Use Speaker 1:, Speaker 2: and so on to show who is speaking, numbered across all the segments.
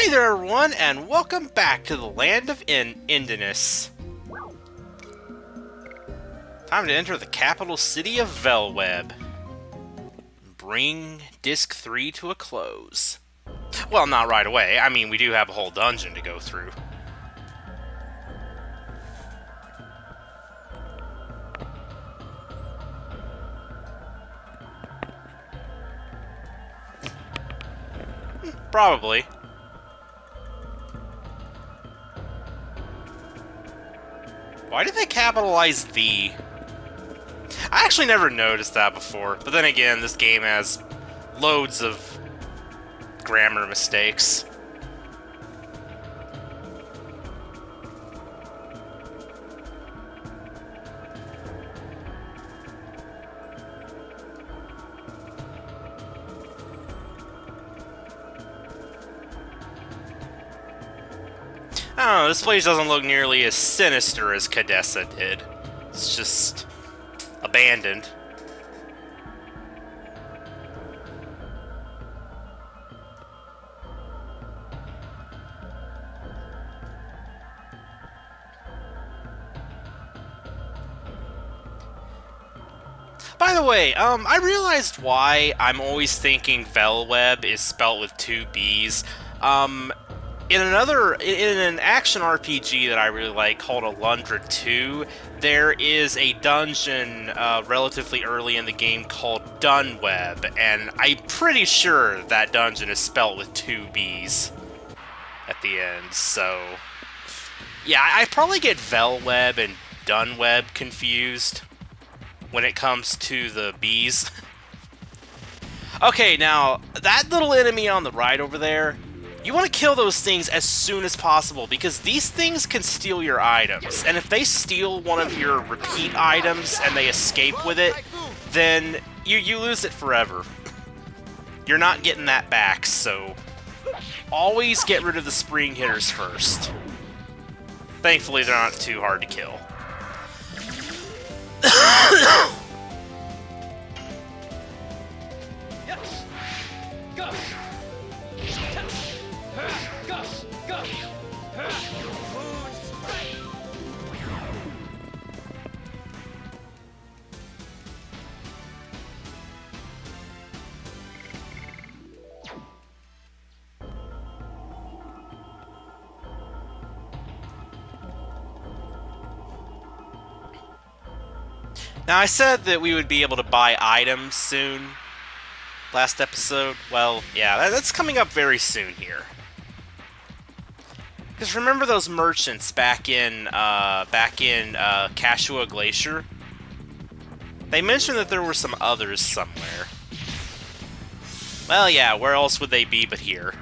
Speaker 1: Hey there everyone, and welcome back to the land of Indinus. Time to enter the capital city of Vellweb. Bring Disc 3 to a close. Well, not right away. I mean, we do have a whole dungeon to go through. Probably. Why did they capitalize the? I actually never noticed that before, but then again, this game has loads of grammar mistakes. I don't know, this place doesn't look nearly as sinister as Cadessa did. It's just abandoned. By the way, I realized why I'm always thinking Vellweb is spelt with two B's. In an action RPG that I really like called Alundra 2, there is a dungeon relatively early in the game called Dunweb, and I'm pretty sure that dungeon is spelt with two B's at the end, so... Yeah, I probably get Vellweb and Dunweb confused when it comes to the B's. Okay, now, that little enemy on the right over there, you want to kill those things as soon as possible, because these things can steal your items, and if they steal one of your repeat items and they escape with it, then you lose it forever. You're not getting that back, so always get rid of the spring hitters first. Thankfully, they're not too hard to kill. Now, I said that we would be able to buy items soon, last episode. Well, yeah, that's coming up very soon here. Because remember those merchants back in Kashua Glacier? They mentioned that there were some others somewhere. Well, yeah, where else would they be but here?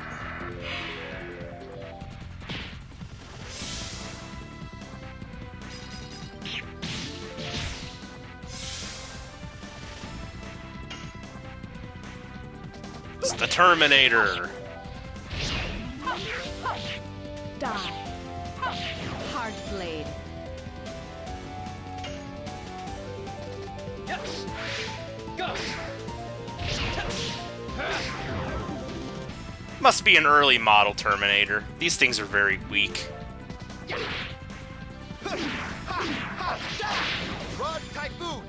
Speaker 1: It's the Terminator!
Speaker 2: Die. Hard blade.
Speaker 3: Yes. Go.
Speaker 1: Must be an early model Terminator. These things are very weak.
Speaker 3: Rod Typhoon.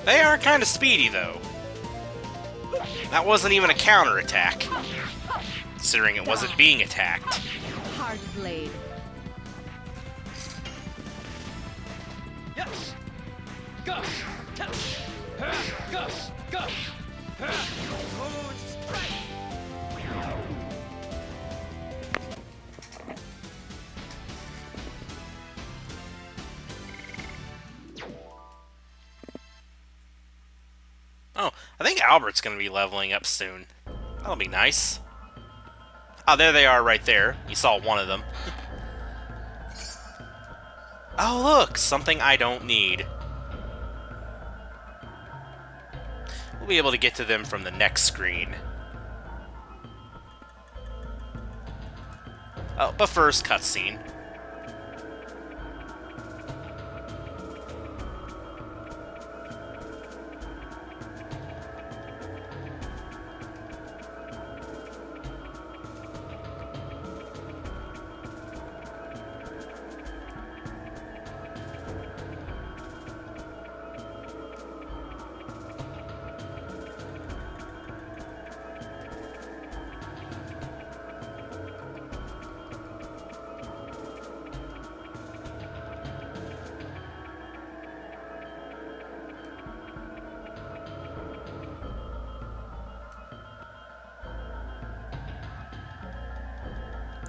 Speaker 1: They are kind of speedy, though. That wasn't even a counterattack, considering it wasn't being attacked.
Speaker 2: Hard blade.
Speaker 3: Yes. Go. Go. Go. Moon strike.
Speaker 1: Oh, I think Albert's going to be leveling up soon. That'll be nice. Oh, there they are right there. You saw one of them. Oh, look! Something I don't need. We'll be able to get to them from the next screen. Oh, but first, cutscene.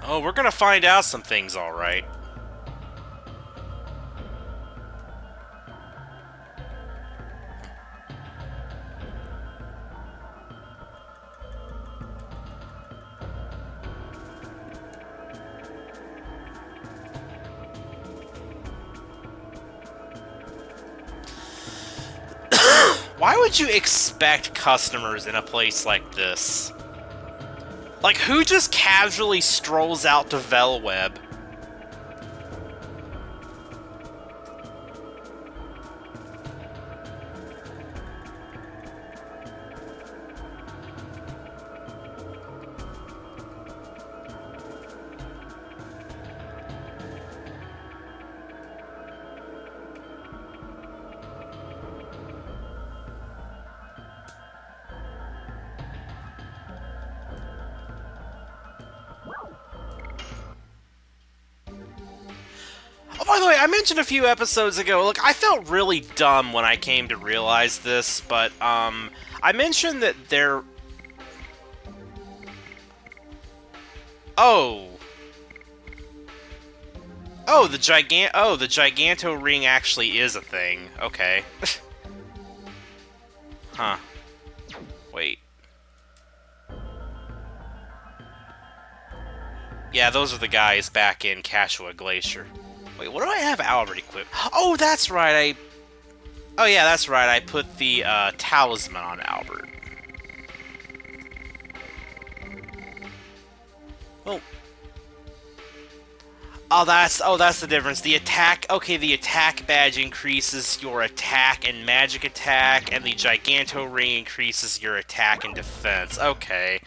Speaker 1: Oh, we're gonna find out some things, alright. Why would you expect customers in a place like this? Like, who just casually strolls out to Vellweb? Oh, by the way, I mentioned a few episodes ago, look, I felt really dumb when I came to realize this, but, I mentioned that there... Oh. Oh, the Giganto Ring actually is a thing. Okay. Huh. Wait. Yeah, those are the guys back in Cashua Glacier. Wait, what do I have Albert equipped? Oh, that's right, Oh yeah, that's right, I put the, talisman on Albert. Well... Oh, that's the difference. The attack... Okay, the attack badge increases your attack and magic attack, and the Giganto Ring increases your attack and defense. Okay.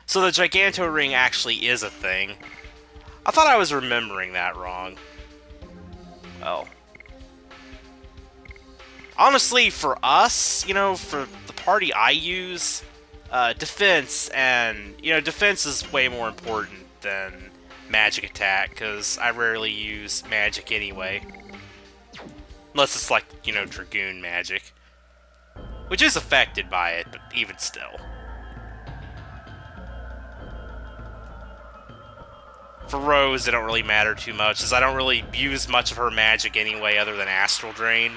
Speaker 1: So the Giganto Ring actually is a thing. I thought I was remembering that wrong. Well. Honestly, for us, you know, for the party I use, defense and... You know, defense is way more important than magic attack, because I rarely use magic anyway. Unless it's like, you know, Dragoon magic. Which is affected by it, but even still. For Rose, it don't really matter too much, as I don't really use much of her magic anyway, other than Astral Drain.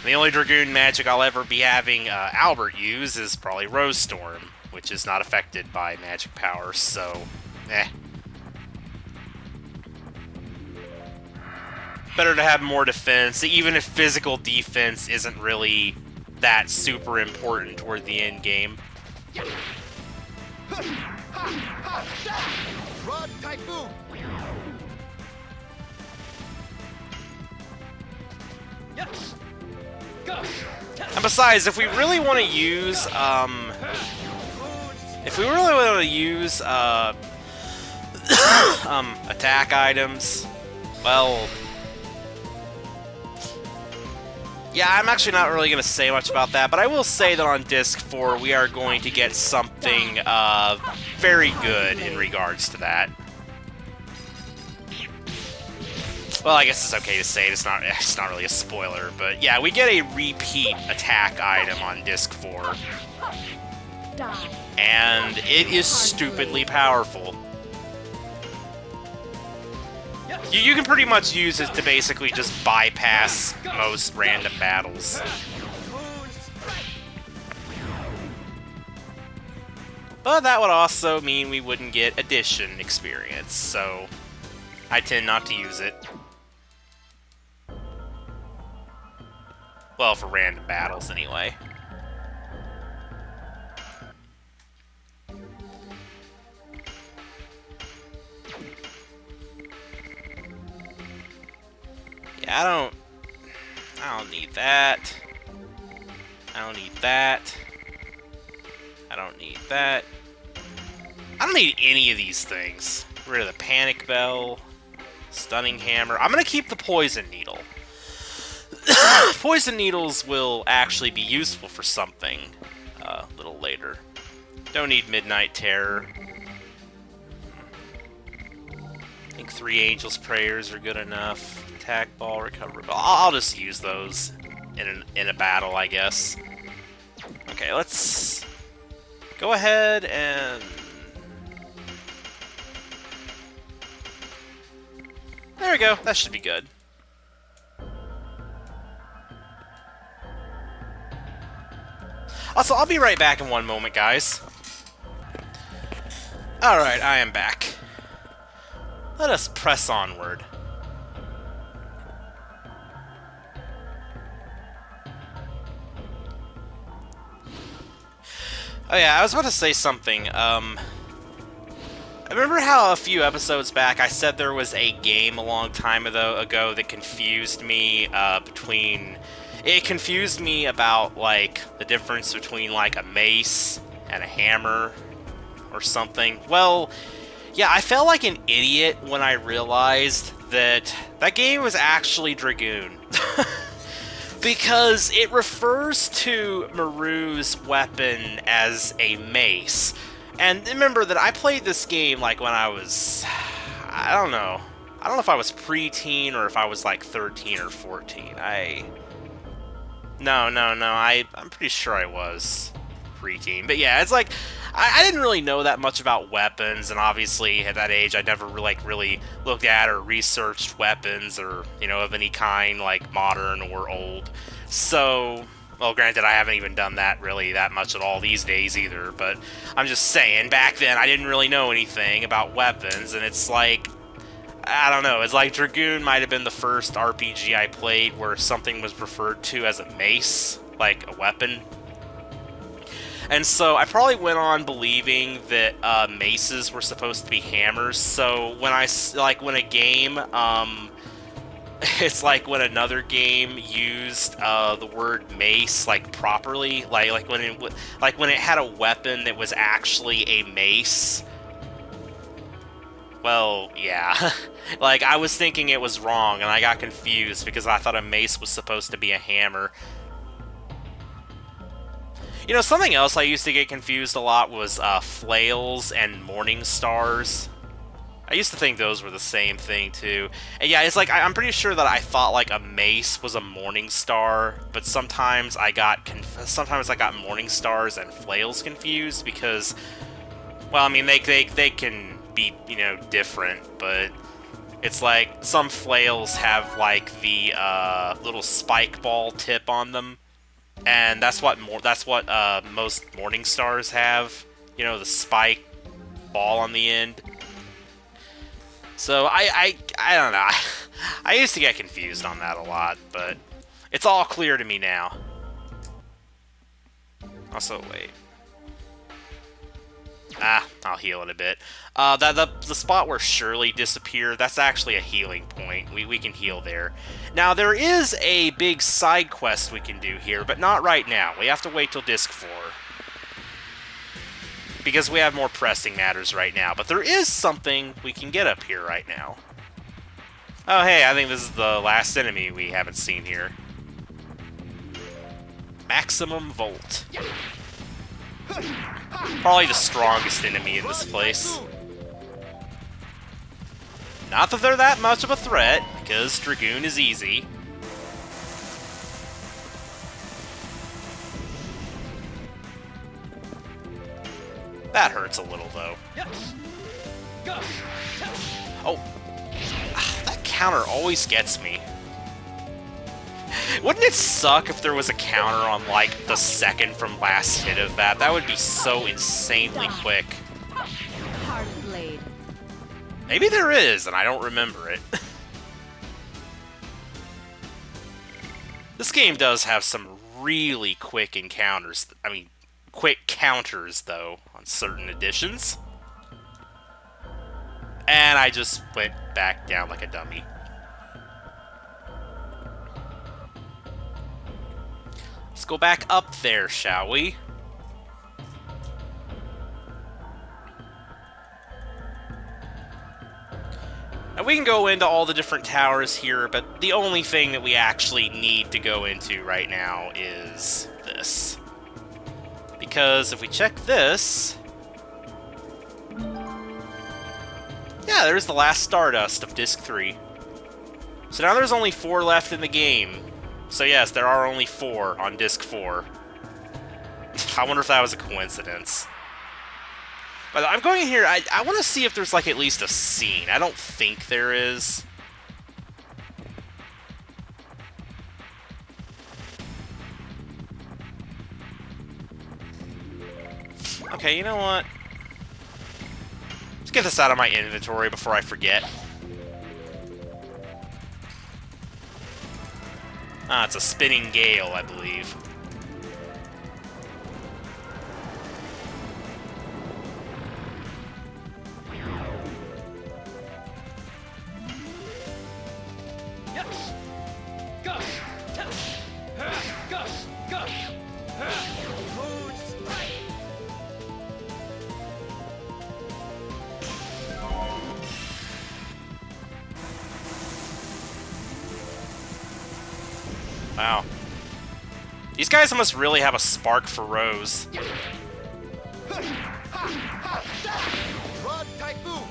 Speaker 1: The only Dragoon magic I'll ever be having Albert use is probably Rose Storm, which is not affected by magic powers, so... Eh. Better to have more defense, even if physical defense isn't really that super important toward the end game.
Speaker 3: Rod Typhoon! Yes! Go!
Speaker 1: And besides, if we really want to use, attack items, well... Yeah, I'm actually not really going to say much about that, but I will say that on Disc 4 we are going to get something, very good in regards to that. Well, I guess it's okay to say it, it's not really a spoiler, but yeah, we get a repeat attack item on Disc 4. And it is stupidly powerful. You can pretty much use it to basically just bypass most random battles. But that would also mean we wouldn't get addition experience, so I tend not to use it. Well, for random battles anyway. Yeah, I don't need that. I don't need that. I don't need that. I don't need any of these things. Get rid of the panic bell, stunning hammer. I'm gonna keep the poison needle. Poison needles will actually be useful for something a little later. Don't need midnight terror. I think 3 angels' prayers are good enough. Attack ball, recovery ball. I'll just use those in a battle, I guess. Okay, let's go ahead and There we go. That should be good. Also, I'll be right back in one moment, guys. Alright, I am back. Let us press onward. Oh yeah, I was about to say something. I remember how a few episodes back I said there was a game a long time ago that confused me between... It confused me about, like, the difference between, like, a mace and a hammer or something. Well, yeah, I felt like an idiot when I realized that that game was actually Dragoon. Because it refers to Maru's weapon as a mace. And remember that I played this game, like, when I was... I don't know. I don't know if I was preteen or if I was, like, 13 or 14. No, I'm pretty sure I was preteen. But yeah, it's like, I didn't really know that much about weapons, and obviously at that age I never like really looked at or researched weapons or, you know, of any kind, like modern or old. So, well, granted, I haven't even done that really that much at all these days either, but I'm just saying, back then I didn't really know anything about weapons, and it's like, I don't know, it's like Dragoon might have been the first RPG I played where something was referred to as a mace, like a weapon. And so I probably went on believing that maces were supposed to be hammers, so when when a game, it's like when another game used the word mace, like, properly, like when it had a weapon that was actually a mace. Well, yeah. Like, I was thinking it was wrong, and I got confused because I thought a mace was supposed to be a hammer. You know, something else I used to get confused a lot was flails and morning stars. I used to think those were the same thing, too. And yeah, it's like, I'm pretty sure that I thought, like, a mace was a morning star, but sometimes I got morning stars and flails confused because, well, I mean, they can be, you know, different, but it's like some flails have like the little spike ball tip on them, and that's what most morning stars have, you know, the spike ball on the end. So I don't know. I used to get confused on that a lot, but it's all clear to me now. Also, wait. I'll heal it a bit. The spot where Shirley disappeared, that's actually a healing point. We can heal there. Now, there is a big side quest we can do here, but not right now. We have to wait till Disc 4. Because we have more pressing matters right now. But there is something we can get up here right now. Oh, hey, I think this is the last enemy we haven't seen here. Maximum Volt. Probably the strongest enemy in this place. Not that they're that much of a threat, because Dragoon is easy. That hurts a little, though. Oh. That counter always gets me. Wouldn't it suck if there was a counter on, like, the second from last hit of that? That would be so insanely quick.
Speaker 2: Hard blade.
Speaker 1: Maybe there is, and I don't remember it. This game does have some really quick encounters. I mean, quick counters, though, on certain editions. And I just went back down like a dummy. Let's go back up there, shall we? Now we can go into all the different towers here, but the only thing that we actually need to go into right now is this. Because if we check this... Yeah, there's the last Stardust of Disc 3. So now there's only 4 left in the game. So yes, there are only 4 on Disc 4. I wonder if that was a coincidence. But I'm going in here, I want to see if there's like at least a scene. I don't think there is. Okay, you know what? Let's get this out of my inventory before I forget. Ah, it's a spinning gale, I believe.
Speaker 3: Yes. Go. Go. Go. Moon strike.
Speaker 1: Wow. These guys must really have a spark for Rose.
Speaker 3: Rod typhoon.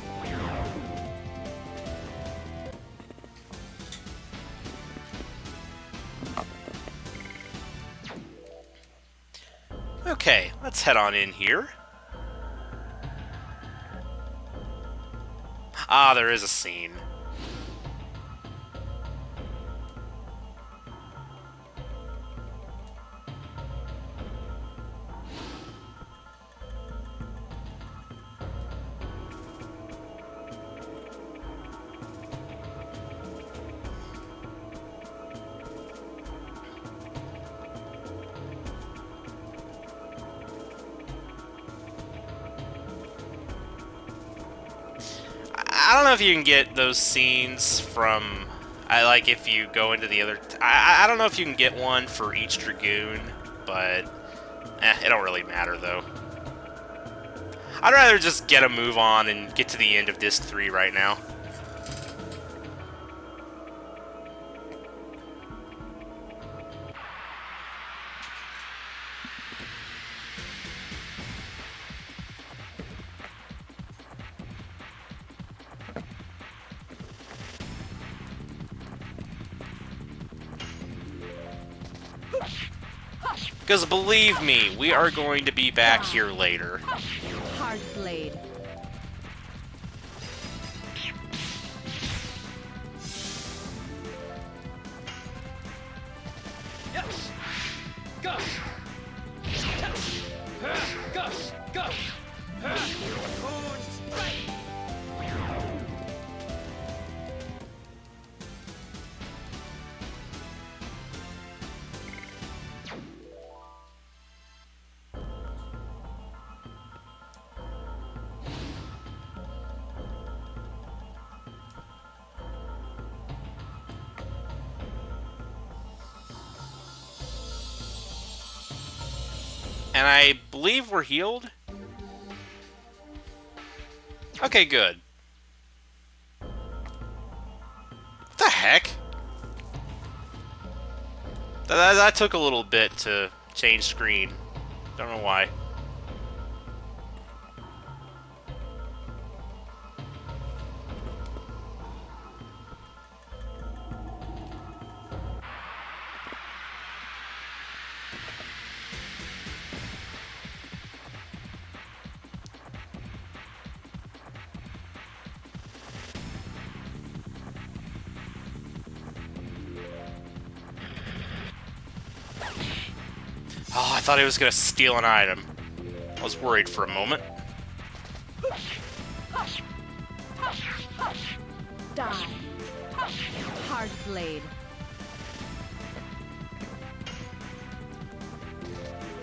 Speaker 1: Okay, let's head on in here. Ah, there is a scene. I don't know if you can get those scenes from... like if you go into the other... I don't know if you can get one for each Dragoon, but... it don't really matter, though. I'd rather just get a move on and get to the end of Disc 3 right now. Because believe me, we are going to be back here later.
Speaker 2: Hard blade.
Speaker 3: Yes. Go. Go. Go. Moon strike.
Speaker 1: And I believe we're healed? Okay, good. What the heck? That took a little bit to change screen. Don't know why. Oh, I thought he was gonna steal an item. I was worried for a moment.
Speaker 2: Die. Hard blade.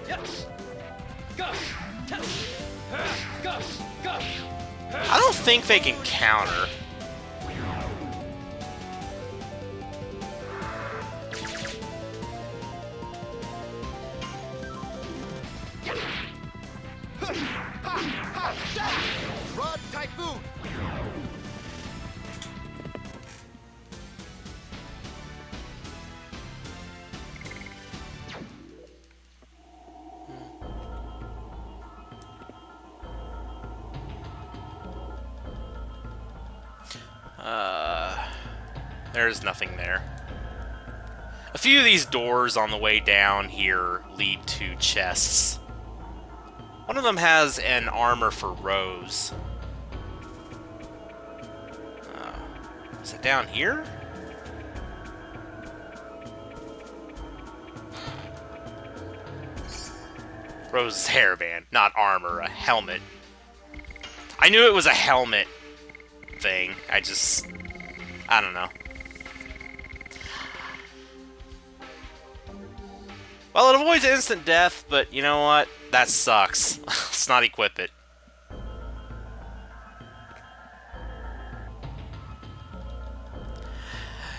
Speaker 3: Yes. Go. Go. Go.
Speaker 1: I don't think they can counter.
Speaker 3: Rod typhoon.
Speaker 1: There's nothing there. A few of these doors on the way down here lead to chests. One of them has an armor for Rose. Is it down here? Rose's hairband, not armor, a helmet. I knew it was a helmet thing. I don't know. Well, it avoids instant death, but you know what? That sucks. Let's not equip it.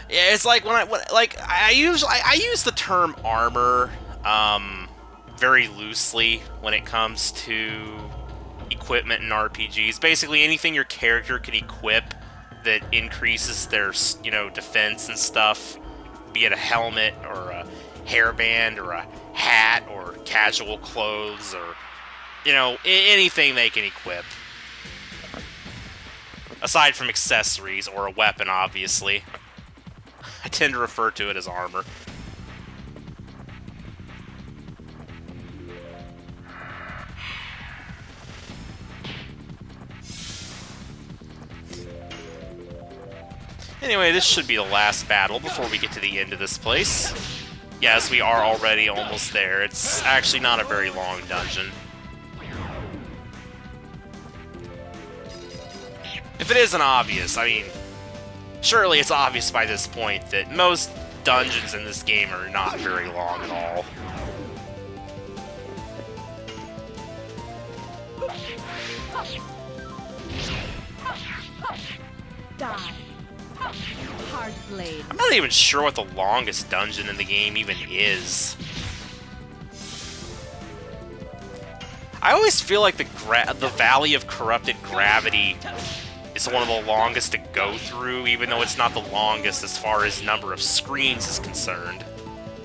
Speaker 1: Yeah, it's like when I use the term armor very loosely when it comes to equipment in RPGs. Basically, anything your character can equip that increases their, you know, defense and stuff, be it a helmet or a hairband or a hat or casual clothes or, you know, anything they can equip. Aside from accessories or a weapon, obviously. I tend to refer to it as armor. Anyway, this should be the last battle before we get to the end of this place. Yes, we are already almost there. It's actually not a very long dungeon. If it isn't obvious, I mean, surely it's obvious by this point that most dungeons in this game are not very long at all.
Speaker 2: Die. Hard blade.
Speaker 1: I'm not even sure what the longest dungeon in the game even is. I always feel like the Valley of Corrupted Gravity is one of the longest to go through, even though it's not the longest as far as number of screens is concerned.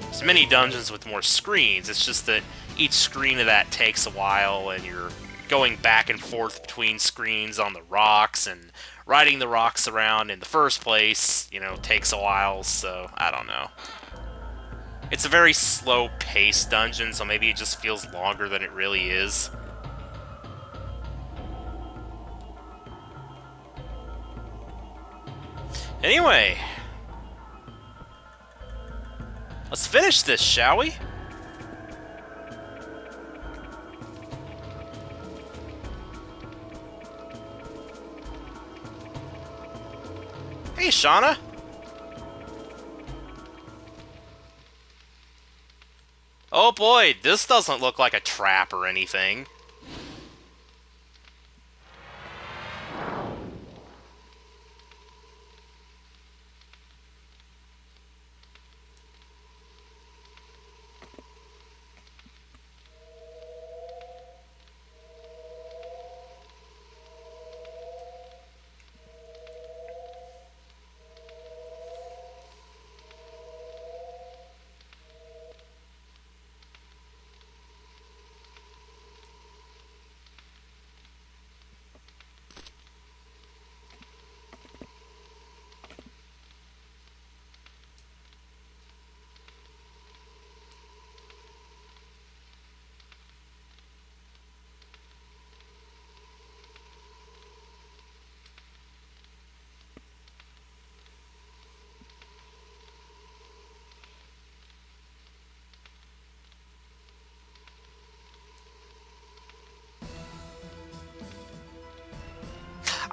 Speaker 1: There's many dungeons with more screens, it's just that each screen of that takes a while, and you're going back and forth between screens on the rocks, and riding the rocks around in the first place, you know, takes a while, so I don't know. It's a very slow-paced dungeon, so maybe it just feels longer than it really is. Anyway, let's finish this, shall we? Hey, Shauna. Oh boy, this doesn't look like a trap or anything.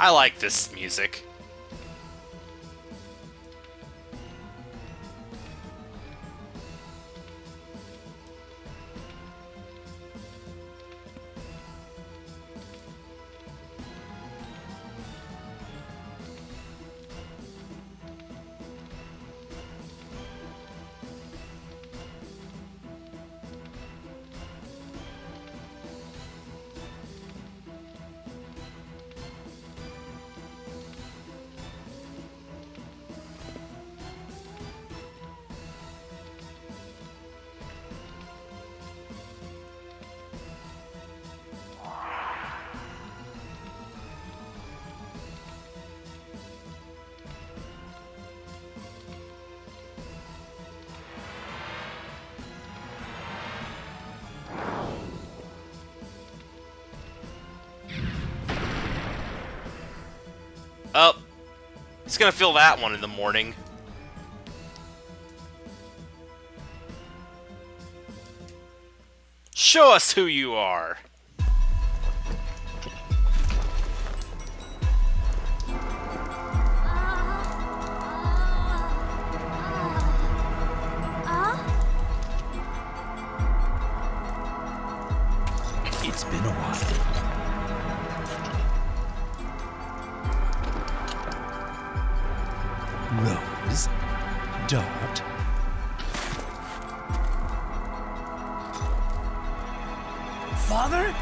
Speaker 1: I like this music. Oh, he's gonna feel that one in the morning. Show us who you are.
Speaker 4: It's been a while. Rose, Dart. Father?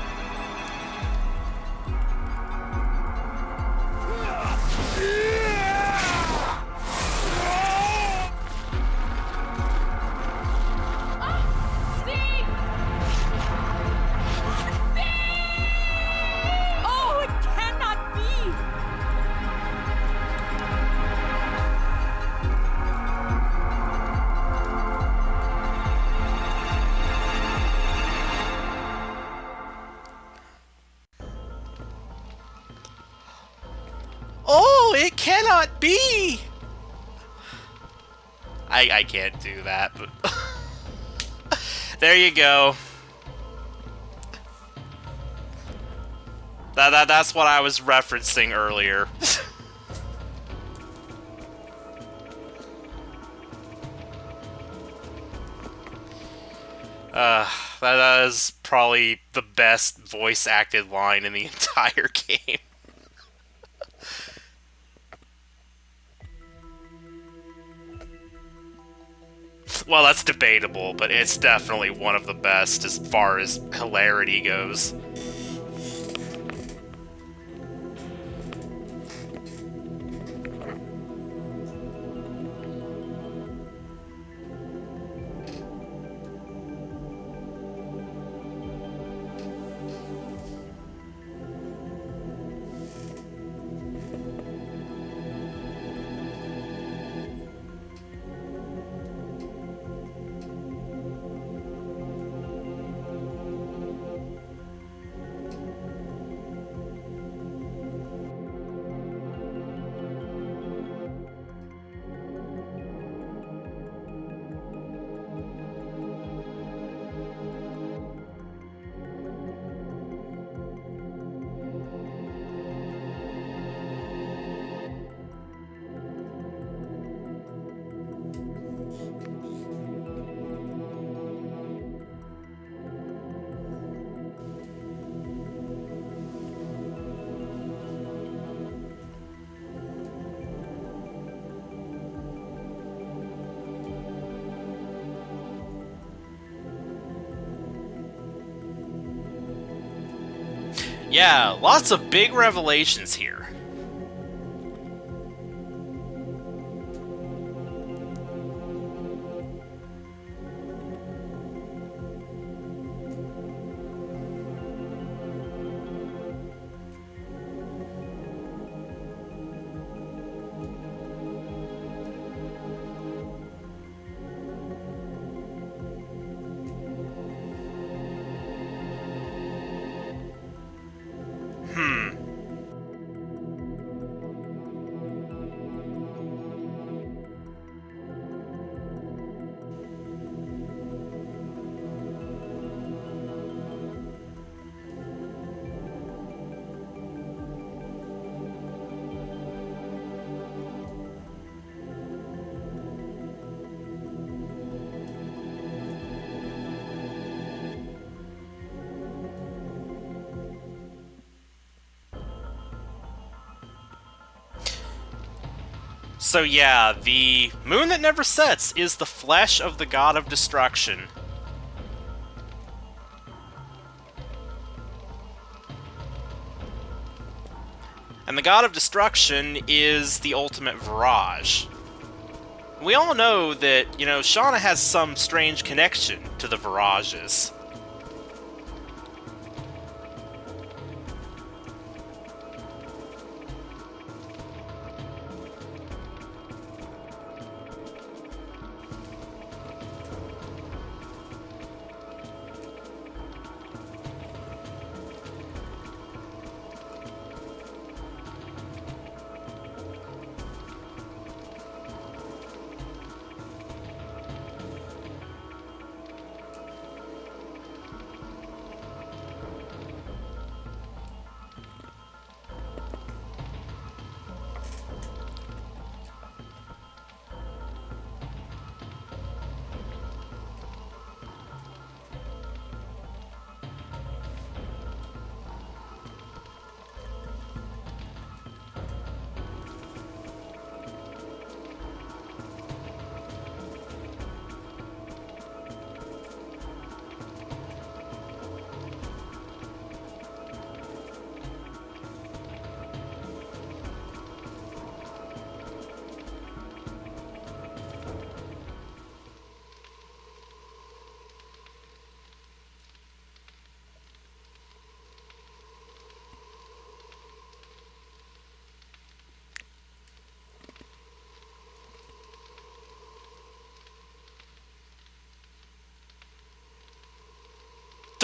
Speaker 2: Oh, it cannot be!
Speaker 1: Oh, it cannot be! I can't do that, but... There you go. That's what I was referencing earlier. That is probably the best voice-acted line in the entire game. Well, that's debatable, but it's definitely one of the best as far as hilarity goes. Yeah, lots of big revelations here. So yeah, the moon that never sets is the flesh of the god of destruction. And the god of destruction is the ultimate Virage. We all know that, Shauna has some strange connection to the Virages.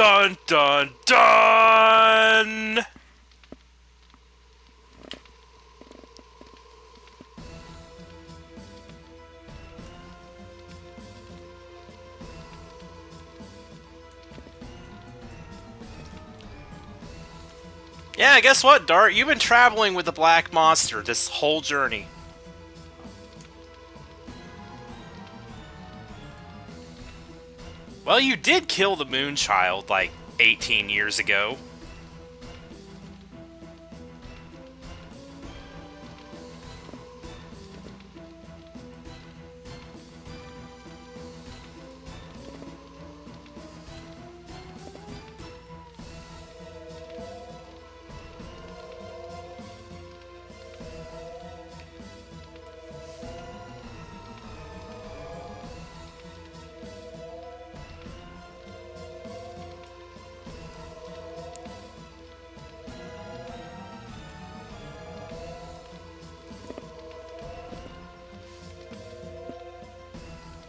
Speaker 1: Dun dun dun! Yeah, guess what, Dart? You've been traveling with the Black Monster this whole journey. Well, you did kill the Moonchild, like, 18 years ago.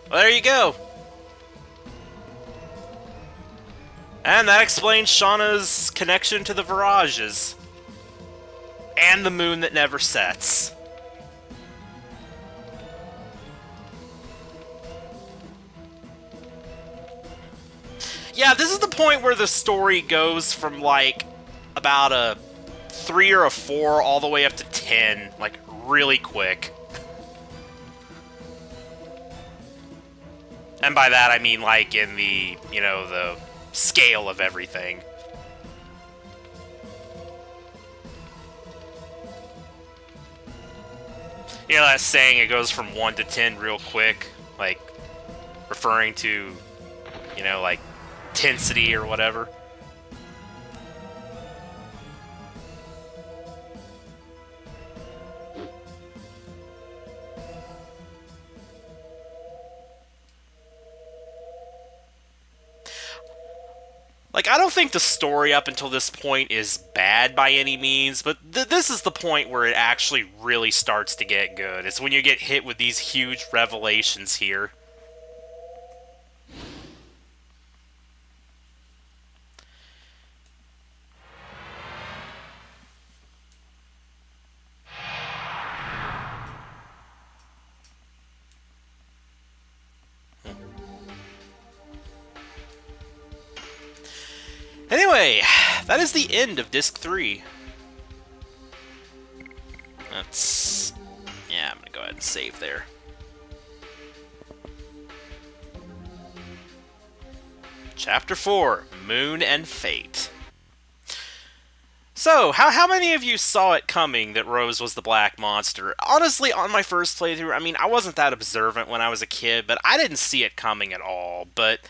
Speaker 1: Well, there you go. And that explains Shauna's connection to the Virages. And the moon that never sets. Yeah, this is the point where the story goes from, like, about a 3 or a 4 all the way up to 10, like, really quick. And by that, I mean, like, in the, you know, the scale of everything. You know that saying, it goes from 1 to 10 real quick? Like, referring to, you know, like, intensity or whatever. Like, I don't think the story up until this point is bad by any means, but this is the point where it actually really starts to get good. It's when you get hit with these huge revelations here. Anyway, that is the end of Disc 3. That's... yeah, I'm gonna go ahead and save there. Chapter 4, Moon and Fate. So, how many of you saw it coming that Rose was the Black Monster? Honestly, on my first playthrough, I mean, I wasn't that observant when I was a kid, but I didn't see it coming at all. But,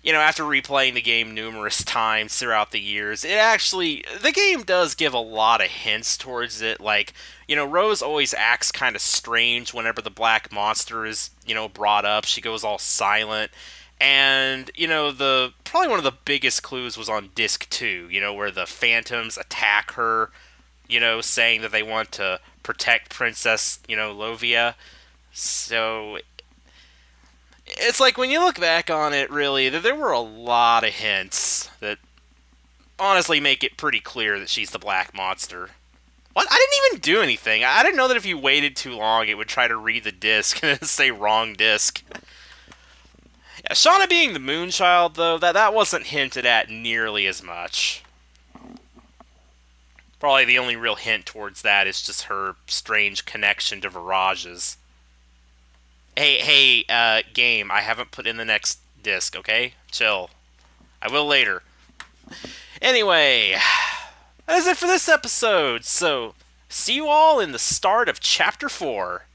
Speaker 1: you know, after replaying the game numerous times throughout the years, it actually, the game does give a lot of hints towards it. Like, you know, Rose always acts kind of strange whenever the Black Monster is, you know, brought up. She goes all silent. And, you know, probably one of the biggest clues was on Disc 2, you know, where the Phantoms attack her, you know, saying that they want to protect Princess, you know, Lovia. So, it's like, when you look back on it, really, there were a lot of hints that honestly make it pretty clear that she's the Black Monster. What? I didn't even do anything. I didn't know that if you waited too long, it would try to read the disc and say wrong disc. Yeah, Shauna being the Moonchild, though, that wasn't hinted at nearly as much. Probably the only real hint towards that is just her strange connection to Virages. Hey, game, I haven't put in the next disc, okay? Chill. I will later. Anyway, that is it for this episode, so see you all in the start of Chapter 4.